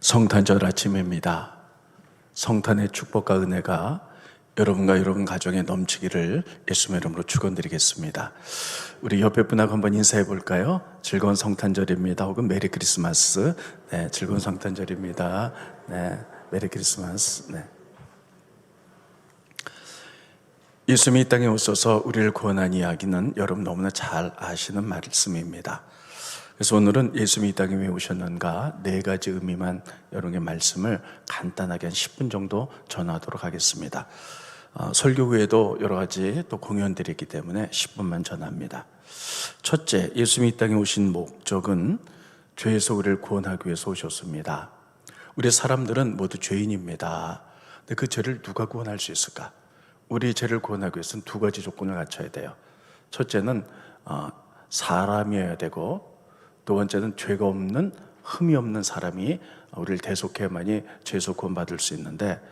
성탄절 아침입니다. 성탄의 축복과 은혜가 여러분과 여러분 가정에 넘치기를 예수님의 이름으로 축원드리겠습니다. 우리 옆에 분하고 한번 인사해 볼까요? 즐거운 성탄절입니다. 혹은 메리 크리스마스. 네, 즐거운 성탄절입니다. 네, 메리 크리스마스. 네. 예수님이 이 땅에 오셔서 우리를 구원한 이야기는 여러분 너무나 잘 아시는 말씀입니다. 그래서 오늘은 예수님이 이 땅에 왜 오셨는가 네 가지 의미만 여러분의 말씀을 간단하게 한 10분 정도 전하도록 하겠습니다. 설교 후에도 여러 가지 또 공연들이 있기 때문에 10분만 전합니다. 첫째, 예수님이 이 땅에 오신 목적은 죄에서 우리를 구원하기 위해서 오셨습니다. 우리 사람들은 모두 죄인입니다. 근데 그 죄를 누가 구원할 수 있을까? 우리 죄를 구원하기 위해서는 두 가지 조건을 갖춰야 돼요. 첫째는 사람이어야 되고, 두 번째는 죄가 없는, 흠이 없는 사람이 우리를 대속해야만이 죄에서 구원받을 수 있는데,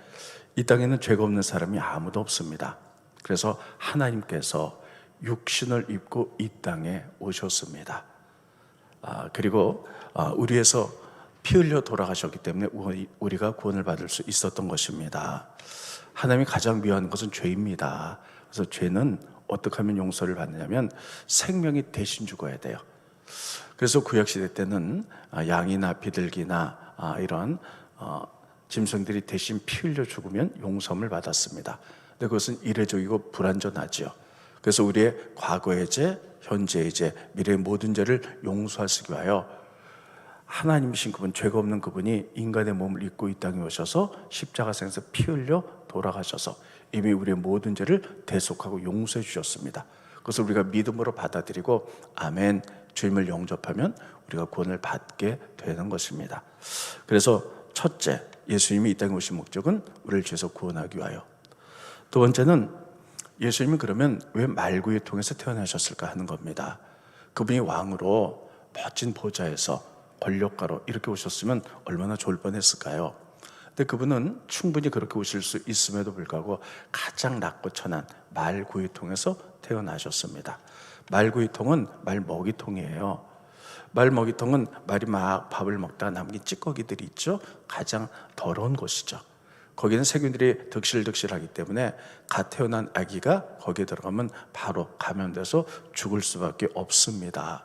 이 땅에는 죄가 없는 사람이 아무도 없습니다. 그래서 하나님께서 육신을 입고 이 땅에 오셨습니다. 그리고 우리 위해서 피 흘려 돌아가셨기 때문에 우리가 구원을 받을 수 있었던 것입니다. 하나님이 가장 미워하는 것은 죄입니다. 그래서 죄는 어떻게 하면 용서를 받느냐면 생명이 대신 죽어야 돼요. 그래서 구약시대 때는 양이나 비둘기나 이런 짐승들이 대신 피 흘려 죽으면 용서함을 받았습니다. 근데 그것은 이례적이고 불완전하죠. 그래서 우리의 과거의 죄, 현재의 죄, 미래의 모든 죄를 용서하시기 위하여 하나님이신 그분, 죄가 없는 그분이 인간의 몸을 입고 이 땅에 오셔서 십자가상에서 피 흘려 돌아가셔서 이미 우리의 모든 죄를 대속하고 용서해 주셨습니다. 그것을 우리가 믿음으로 받아들이고 아멘, 주님을 영접하면 우리가 구원을 받게 되는 것입니다. 그래서 첫째, 예수님이 이 땅에 오신 목적은 우리를 죄에서 구원하기 위하여. 두 번째는 예수님이 그러면 왜 말구이 통해서 태어나셨을까 하는 겁니다. 그분이 왕으로 멋진 보좌에서 권력가로 이렇게 오셨으면 얼마나 좋을 뻔했을까요? 근데 그분은 충분히 그렇게 오실 수 있음에도 불구하고 가장 낮고 천한 말구이통에서 태어나셨습니다. 말구이통은 말 먹이통이에요. 말 먹이통은 말이 막 밥을 먹다가 남긴 찌꺼기들이 있죠. 가장 더러운 곳이죠. 거기는 세균들이 득실득실하기 때문에 갓 태어난 아기가 거기에 들어가면 바로 감염돼서 죽을 수밖에 없습니다.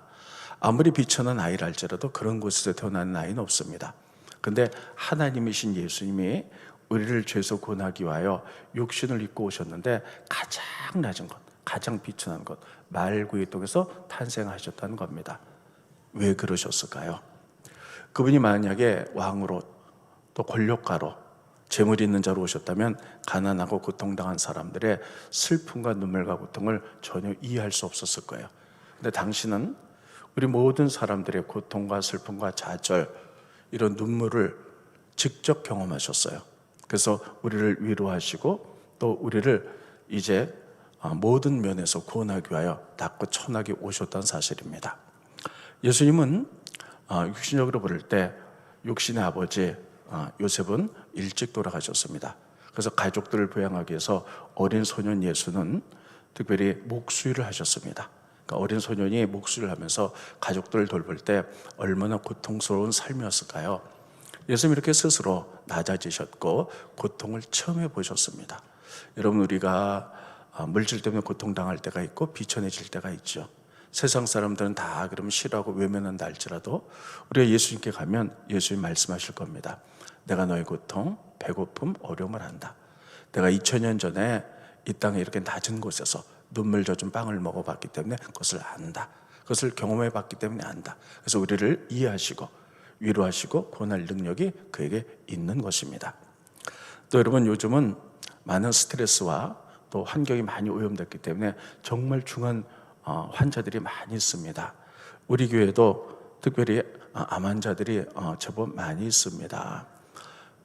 아무리 비천한 아이를 할지라도 그런 곳에서 태어나는 아이는 없습니다. 근데 하나님이신 예수님이 우리를 죄에서 구원하기 위하여 육신을 입고 오셨는데 가장 낮은 것, 가장 비천한 것, 말구이통에서 탄생하셨다는 겁니다. 왜 그러셨을까요? 그분이 만약에 왕으로 또 권력가로 재물이 있는 자로 오셨다면 가난하고 고통당한 사람들의 슬픔과 눈물과 고통을 전혀 이해할 수 없었을 거예요. 근데 당신은 우리 모든 사람들의 고통과 슬픔과 좌절, 이런 눈물을 직접 경험하셨어요. 그래서 우리를 위로하시고 또 우리를 이제 모든 면에서 구원하기 위하여 낮고 천하게 오셨다는 사실입니다. 예수님은 육신적으로 부를 때 육신의 아버지 요셉은 일찍 돌아가셨습니다. 그래서 가족들을 부양하기 위해서 어린 소년 예수는 특별히 목수일을 하셨습니다. 그러니까 어린 소년이 목수를 하면서 가족들을 돌볼 때 얼마나 고통스러운 삶이었을까요? 예수님 이렇게 스스로 낮아지셨고 고통을 체험해 보셨습니다. 여러분, 우리가 물질 때문에 고통당할 때가 있고 비천해질 때가 있죠. 세상 사람들은 다 그러면 싫어하고 외면한다 할지라도 우리가 예수님께 가면 예수님 말씀하실 겁니다. 내가 너의 고통, 배고픔, 어려움을 안다. 내가 2000년 전에 이 땅에 이렇게 낮은 곳에서 눈물 젖은 빵을 먹어봤기 때문에 그것을 안다. 그것을 경험해봤기 때문에 안다. 그래서 우리를 이해하시고 위로하시고 구원할 능력이 그에게 있는 것입니다. 또 여러분, 요즘은 많은 스트레스와 또 환경이 많이 오염됐기 때문에 정말 중한 환자들이 많이 있습니다. 우리 교회도 특별히 암 환자들이 제법 많이 있습니다.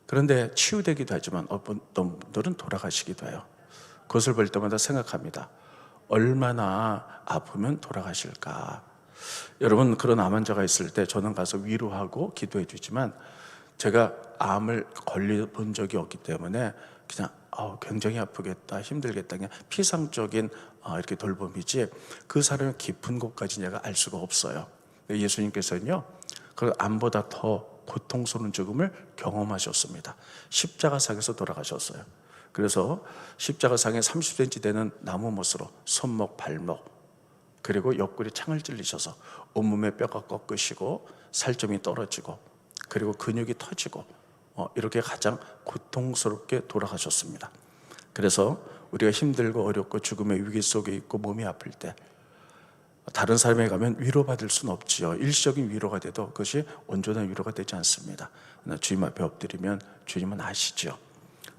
그런데 치유되기도 하지만 어떤 분들은 돌아가시기도 해요. 그것을 볼 때마다 생각합니다. 얼마나 아프면 돌아가실까? 여러분, 그런 암 환자가 있을 때 저는 가서 위로하고 기도해 주지만 제가 암을 걸려본 적이 없기 때문에 그냥 굉장히 아프겠다, 힘들겠다, 그냥 피상적인 이렇게 돌봄이지 그 사람의 깊은 곳까지 내가 알 수가 없어요. 예수님께서는요, 그 암보다 더 고통스러운 죽음을 경험하셨습니다. 십자가상에서 돌아가셨어요. 그래서 십자가상에 30cm 되는 나무 못으로 손목, 발목, 그리고 옆구리 창을 찔리셔서 온몸에 뼈가 꺾으시고 살점이 떨어지고 그리고 근육이 터지고 이렇게 가장 고통스럽게 돌아가셨습니다. 그래서 우리가 힘들고 어렵고 죽음의 위기 속에 있고 몸이 아플 때 다른 사람에 가면 위로받을 수는 없지요. 일시적인 위로가 돼도 그것이 온전한 위로가 되지 않습니다. 그러나 주님 앞에 엎드리면 주님은 아시죠.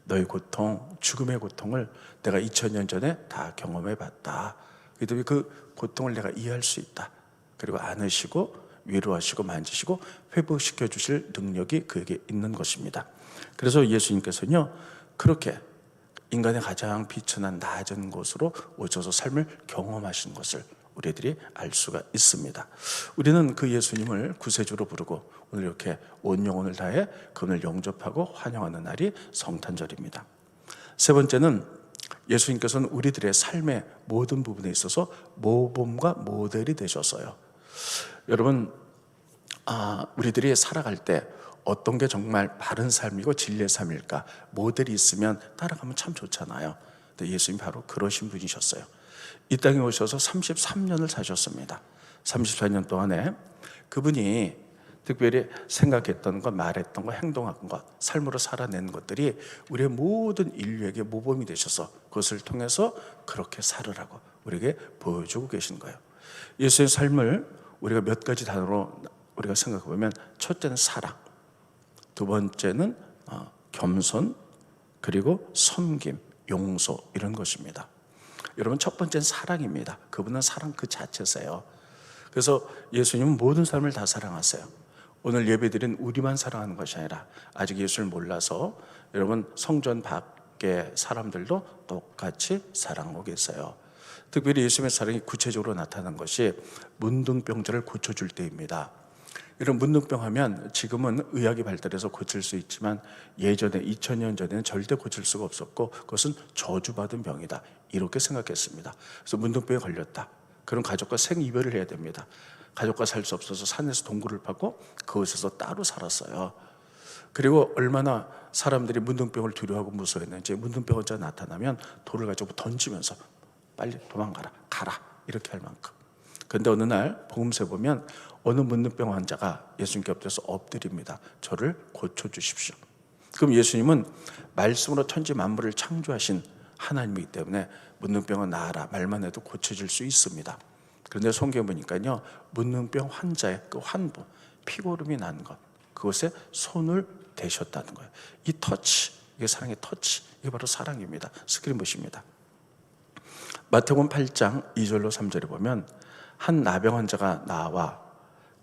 너의 고통, 죽음의 고통을 내가 2000년 전에 다 경험해 봤다. 그 고통을 내가 이해할 수 있다. 그리고 안으시고 위로하시고 만지시고 회복시켜 주실 능력이 그에게 있는 것입니다. 그래서 예수님께서는요, 그렇게 인간의 가장 비천한 낮은 곳으로 오셔서 삶을 경험하신 것을 우리들이 알 수가 있습니다. 우리는 그 예수님을 구세주로 부르고 오늘 이렇게 온 영혼을 다해 그분을 영접하고 환영하는 날이 성탄절입니다. 세 번째는 예수님께서는 우리들의 삶의 모든 부분에 있어서 모범과 모델이 되셨어요. 여러분, 우리들이 살아갈 때 어떤 게 정말 바른 삶이고 진리의 삶일까 모델이 있으면 따라가면 참 좋잖아요. 근데 예수님 바로 그러신 분이셨어요. 이 땅에 오셔서 33년을 사셨습니다. 34년 동안에 그분이 특별히 생각했던 것, 말했던 것, 행동한 것, 삶으로 살아낸 것들이 우리의 모든 인류에게 모범이 되셔서 그것을 통해서 그렇게 살으라고 우리에게 보여주고 계신 거예요. 예수의 삶을 우리가 몇 가지 단어로 우리가 생각해 보면, 첫째는 사랑, 두 번째는 겸손, 그리고 섬김, 용서, 이런 것입니다. 여러분, 첫 번째는 사랑입니다. 그분은 사랑 그 자체세요. 그래서 예수님은 모든 사람을 다 사랑하세요. 오늘 예배드린 우리만 사랑하는 것이 아니라 아직 예수를 몰라서 여러분 성전 밖의 사람들도 똑같이 사랑하고 계세요. 특별히 예수님의 사랑이 구체적으로 나타난 것이 문둥병자를 고쳐줄 때입니다. 이런 문둥병 하면 지금은 의학이 발달해서 고칠 수 있지만 예전에 2000년 전에는 절대 고칠 수가 없었고 그것은 저주받은 병이다, 이렇게 생각했습니다. 그래서 문둥병에 걸렸다, 그럼 가족과 생이별을 해야 됩니다. 가족과 살 수 없어서 산에서 동굴을 파고 그곳에서 따로 살았어요. 그리고 얼마나 사람들이 문둥병을 두려워하고 무서워했는지, 문둥병 환자가 나타나면 돌을 가지고 던지면서 빨리 도망가라, 가라, 이렇게 할 만큼. 그런데 어느 날 복음서에 보면 어느 문둥병 환자가 예수님께 엎드려서 엎드립니다. 저를 고쳐주십시오. 그럼 예수님은 말씀으로 천지 만물을 창조하신 하나님이기 때문에 문둥병은 나아라 말만 해도 고쳐질 수 있습니다. 그런데 성경에 보니까요, 문둥병 환자의 그 환부, 피고름이 난 것, 그것에 손을 대셨다는 거예요. 이 터치, 이게 사랑의 터치, 이게 바로 사랑입니다. 스크린 보십니다. 마태복음 8장 2절로 3절에 보면, 한 나병 환자가 나와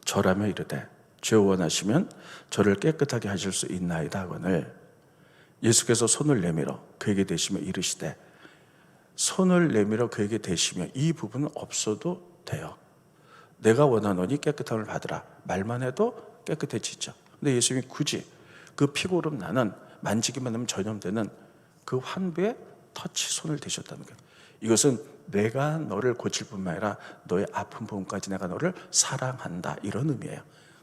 절하며 이르되 주여 원하시면 저를 깨끗하게 하실 수 있나이다 하거늘, 예수께서 손을 내밀어 그에게 대시며 이르시되, 손을 내밀어 그에게 대시며, 이 부분은 없어도 돼요. 내가 원하노니 깨끗함을 받으라 말만 해도 깨끗해지죠. 근데 예수님이 굳이 그 피고름 나는 만지기만 하면 전염되는 그 환부의 터치, 손을 대셨다는 거예요. 이것은 내가 너를 고칠 뿐만 아니라 너의 아픈 부분까지 내가 너를 사랑한다, 이런 의미예요.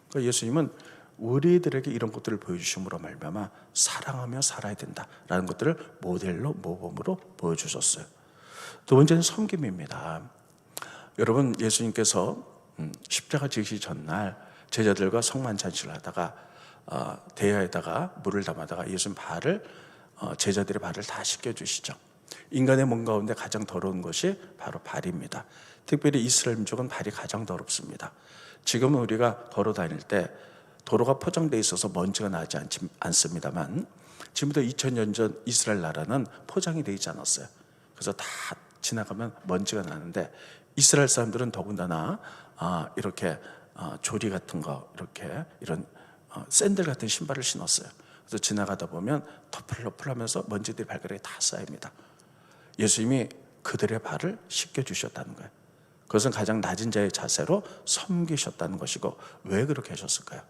그러니까 예수님은 우리들에게 이런 것들을 보여주심으로 말미암아 사랑하며 살아야 된다라는 것들을 모델로, 모범으로 보여주셨어요. 두 번째는 섬김입니다. 여러분, 예수님께서 십자가 지시기 전날 제자들과 성만찬식을 하다가 대야에다가 물을 담아다가 예수님 발을, 제자들의 발을 다 씻겨주시죠. 인간의 몸 가운데 가장 더러운 것이 바로 발입니다. 특별히 이스라엘 민족은 발이 가장 더럽습니다. 지금은 우리가 걸어 다닐 때 도로가 포장되어 있어서 먼지가 나지 않습니다만, 지금부터 2000년 전 이스라엘 나라는 포장이 되어 있지 않았어요. 그래서 다 지나가면 먼지가 나는데, 이스라엘 사람들은 더군다나 이렇게 조리 같은 거, 이렇게 이런 샌들 같은 신발을 신었어요. 그래서 지나가다 보면 터플러플하면서 먼지들이 발가락에 다 쌓입니다. 예수님이 그들의 발을 씻겨주셨다는 거예요. 그것은 가장 낮은 자의 자세로 섬기셨다는 것이고, 왜 그렇게 하셨을까요?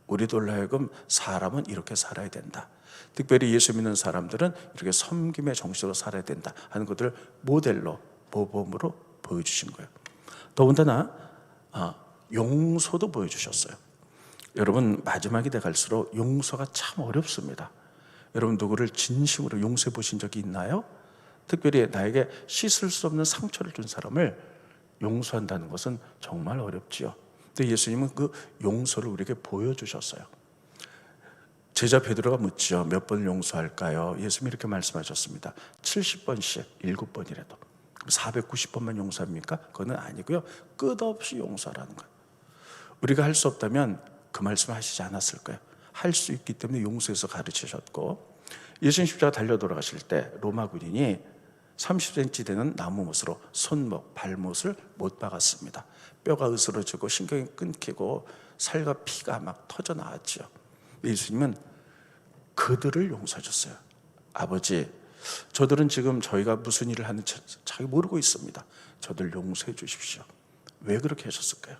우리들로 하여금 사람은 이렇게 살아야 된다, 특별히 예수 믿는 사람들은 이렇게 섬김의 정신으로 살아야 된다 하는 것들을 모델로, 모범으로 보여주신 거예요. 더군다나 용서도 보여주셨어요. 여러분, 마지막이 돼 갈수록 용서가 참 어렵습니다. 여러분, 누구를 진심으로 용서해 보신 적이 있나요? 특별히 나에게 씻을 수 없는 상처를 준 사람을 용서한다는 것은 정말 어렵지요. 근데 예수님은 그 용서를 우리에게 보여주셨어요. 제자 베드로가 묻죠. 몇 번을 용서할까요? 예수님이 이렇게 말씀하셨습니다. 70번씩 7번이라도 490번만 용서합니까? 그건 아니고요, 끝없이 용서하라는 거예요. 우리가 할 수 없다면 그 말씀 하시지 않았을까요? 할 수 있기 때문에 용서해서 가르치셨고, 예수님 십자가 달려 돌아가실 때 로마 군인이 30cm 되는 나무 못으로 손목, 발못을 못 박았습니다. 뼈가 으스러지고 신경이 끊기고 살과 피가 막 터져 나왔죠. 예수님은 그들을 용서해 줬어요. 아버지, 저들은 지금 저희가 무슨 일을 하는지 잘 모르고 있습니다. 저들 용서해 주십시오. 왜 그렇게 하셨을까요?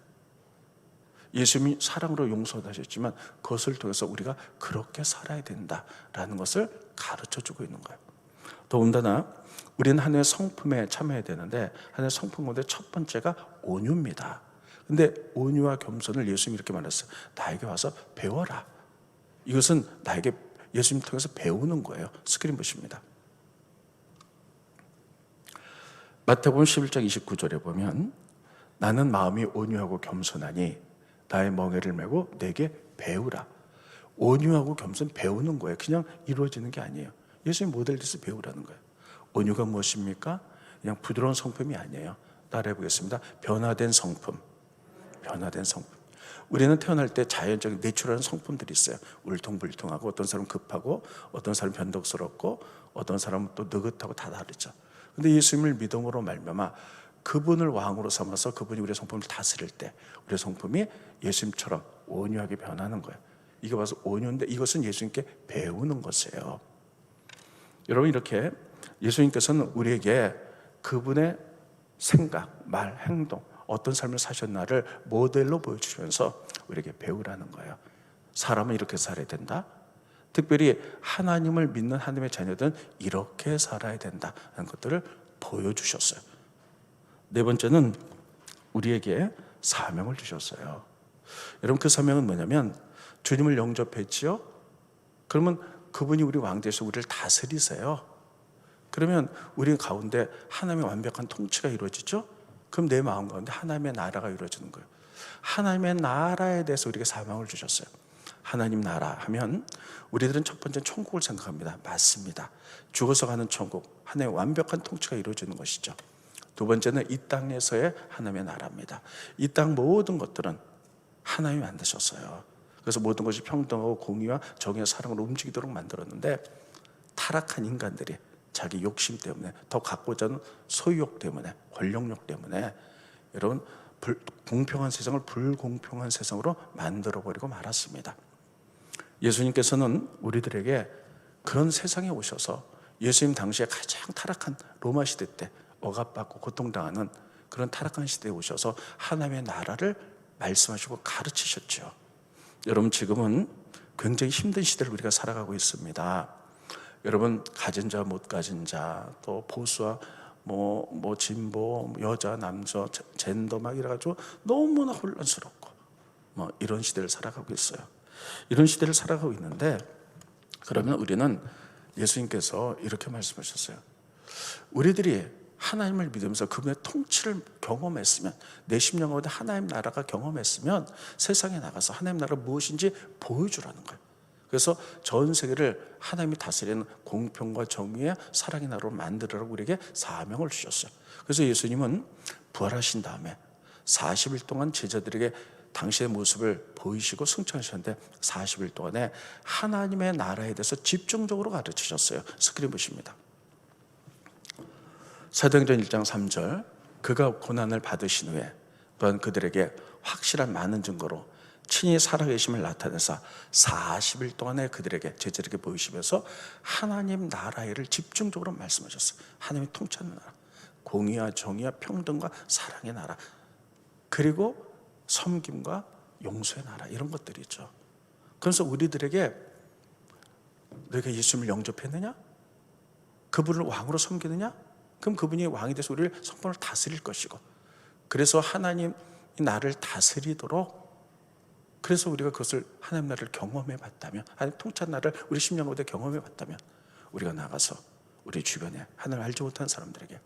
예수님이 사랑으로 용서하셨지만 그것을 통해서 우리가 그렇게 살아야 된다라는 것을 가르쳐주고 있는 거예요. 더군다나 우리는 하나님의 성품에 참여해야 되는데, 하나님의 성품 가운데 첫 번째가 온유입니다. 근데 온유와 겸손을 예수님이 이렇게 말했어요. 나에게 와서 배워라. 이것은 나에게 예수님 통해서 배우는 거예요. 스크린 보십니다. 마태복음 11장 29절에 보면, 나는 마음이 온유하고 겸손하니 나의 멍에를 메고 내게 배우라. 온유하고 겸손 배우는 거예요. 그냥 이루어지는 게 아니에요. 예수님 모델에서 배우라는 거예요. 온유가 무엇입니까? 그냥 부드러운 성품이 아니에요. 따라해 보겠습니다. 변화된 성품. 변화된 성품. 우리는 태어날 때 자연적인 내추럴한 성품들이 있어요. 울퉁불퉁하고, 어떤 사람은 급하고, 어떤 사람은 변덕스럽고, 어떤 사람은 또 느긋하고, 다 다르죠. 근데 예수님을 믿음으로 말미암아 그분을 왕으로 삼아서 그분이 우리의 성품을 다스릴 때 우리의 성품이 예수님처럼 온유하게 변하는 거예요. 이게 봐서 온유인데, 이것은 예수님께 배우는 것이에요. 여러분, 이렇게 예수님께서는 우리에게 그분의 생각, 말, 행동, 어떤 삶을 사셨나를 모델로 보여주시면서 우리에게 배우라는 거예요. 사람은 이렇게 살아야 된다. 특별히 하나님을 믿는 하나님의 자녀들은 이렇게 살아야 된다는 것들을 보여주셨어요. 네 번째는 우리에게 사명을 주셨어요. 여러분, 그 사명은 뭐냐면, 주님을 영접했지요? 그러면 그분이 우리 왕 되셔서 우리를 다스리세요. 그러면 우리 가운데 하나님의 완벽한 통치가 이루어지죠? 그럼 내 마음 가운데 하나님의 나라가 이루어지는 거예요. 하나님의 나라에 대해서 우리에게 사명을 주셨어요. 하나님 나라 하면 우리들은 첫 번째 천국을 생각합니다. 맞습니다. 죽어서 가는 천국, 하나님의 완벽한 통치가 이루어지는 것이죠. 두 번째는 이 땅에서의 하나님의 나라입니다. 이 땅 모든 것들은 하나님이 만드셨어요. 그래서 모든 것이 평등하고 공의와 정의와 사랑으로 움직이도록 만들었는데, 타락한 인간들이 자기 욕심 때문에, 더 갖고자 하는 소유욕 때문에, 권력욕 때문에 여러분, 공평한 세상을 불공평한 세상으로 만들어버리고 말았습니다. 예수님께서는 우리들에게 그런 세상에 오셔서 예수님 당시에 가장 타락한 로마 시대 때 억압받고 고통당하는 그런 타락한 시대에 오셔서 하나님의 나라를 말씀하시고 가르치셨죠. 여러분, 지금은 굉장히 힘든 시대를 우리가 살아가고 있습니다. 여러분, 가진 자, 못 가진 자, 또 보수와 진보, 여자, 남자, 젠더 막 이래가지고 너무나 혼란스럽고 이런 시대를 살아가고 있어요. 이런 시대를 살아가고 있는데, 그러면 우리는 예수님께서 이렇게 말씀하셨어요. 우리들이 하나님을 믿으면서 그분의 통치를 경험했으면, 내 심령 가운데 하나님 나라가 경험했으면 세상에 나가서 하나님 나라가 무엇인지 보여주라는 거예요. 그래서 전 세계를 하나님이 다스리는 공평과 정의의 사랑의 나라로 만들으라고 우리에게 사명을 주셨어요. 그래서 예수님은 부활하신 다음에 40일 동안 제자들에게 당시의 모습을 보이시고 승천하셨는데, 40일 동안에 하나님의 나라에 대해서 집중적으로 가르치셨어요. 스크린 보십니다. 사도행전 1장 3절, 그가 고난을 받으신 후에 또한 그들에게 확실한 많은 증거로 친히 살아계심을 나타내사 40일 동안에 그들에게, 제자들에게 보이시면서 하나님 나라를 집중적으로 말씀하셨어요. 하나님의 통치하는 나라, 공의와 정의와 평등과 사랑의 나라, 그리고 섬김과 용서의 나라, 이런 것들이 있죠. 그래서 우리들에게, 너희가 예수님을 영접했느냐? 그분을 왕으로 섬기느냐? 그럼 그분이 왕이 돼서 우리를 성품을 다스릴 것이고, 그래서 하나님이 나를 다스리도록 그래서 우리가 그것을 하나님 나라를 경험해 봤다면, 하나님 통치한 나라를 우리 10년 가운데 경험해 봤다면, 우리가 나가서 우리 주변에 하나님을 알지 못하는 사람들에게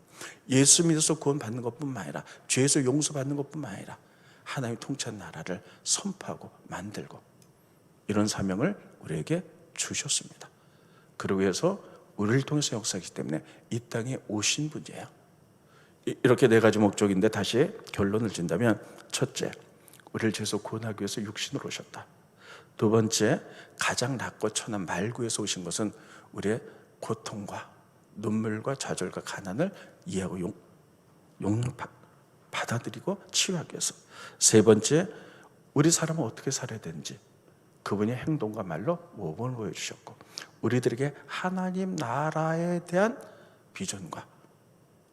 예수 믿어서 구원받는 것뿐만 아니라 죄에서 용서받는 것뿐만 아니라 하나님 통치한 나라를 선포하고 만들고, 이런 사명을 우리에게 주셨습니다. 그러기 위해서 우리를 통해서 역사하기 때문에 이 땅에 오신 분이에요. 이렇게 네 가지 목적인데 다시 결론을 진다면, 첫째, 우리를 죄에서 구원하기 위해서 육신으로 오셨다. 두 번째, 가장 낮고 천한 말구에서 오신 것은 우리의 고통과 눈물과 좌절과 가난을 이해하고 받아들이고 치유하기 위해서. 세 번째, 우리 사람은 어떻게 살아야 되는지 그분이 행동과 말로 모범을 보여주셨고, 우리들에게 하나님 나라에 대한 비전과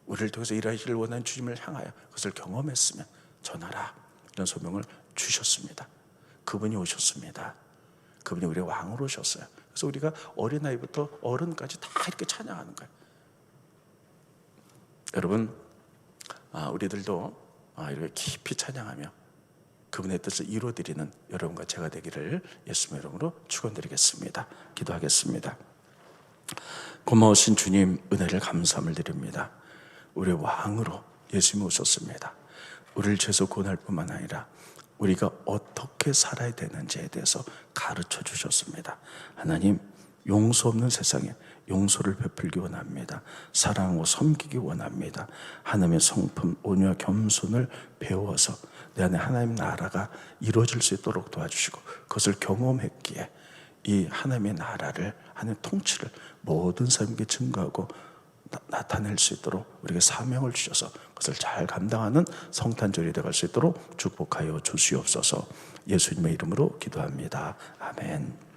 우리를 통해서 일하시길 원하는 주님을 향하여 그것을 경험했으면 전하라, 이런 소명을 주셨습니다. 그분이 오셨습니다. 그분이 우리의 왕으로 오셨어요. 그래서 우리가 어린아이부터 어른까지 다 이렇게 찬양하는 거예요. 여러분, 우리들도 이렇게 깊이 찬양하며 그분의 뜻을 이루어드리는 여러분과 제가 되기를 예수님의 이름으로 축원드리겠습니다. 기도하겠습니다. 고마우신 주님, 은혜를 감사함을 드립니다. 우리의 왕으로 예수님이 오셨습니다. 우리를 죄에서 구원할 뿐만 아니라 우리가 어떻게 살아야 되는지에 대해서 가르쳐 주셨습니다. 하나님, 용서 없는 세상에 용서를 베풀기 원합니다. 사랑하고 섬기기 원합니다. 하나님의 성품, 온유와 겸손을 배워서 내 안에 하나님 나라가 이루어질 수 있도록 도와주시고, 그것을 경험했기에 이 하나님의 나라를, 하나님의 통치를 모든 사람에게 증거하고 나타낼 수 있도록 우리에게 사명을 주셔서 그것을 잘 감당하는 성탄절이 되어갈 수 있도록 축복하여 주시옵소서. 예수님의 이름으로 기도합니다. 아멘.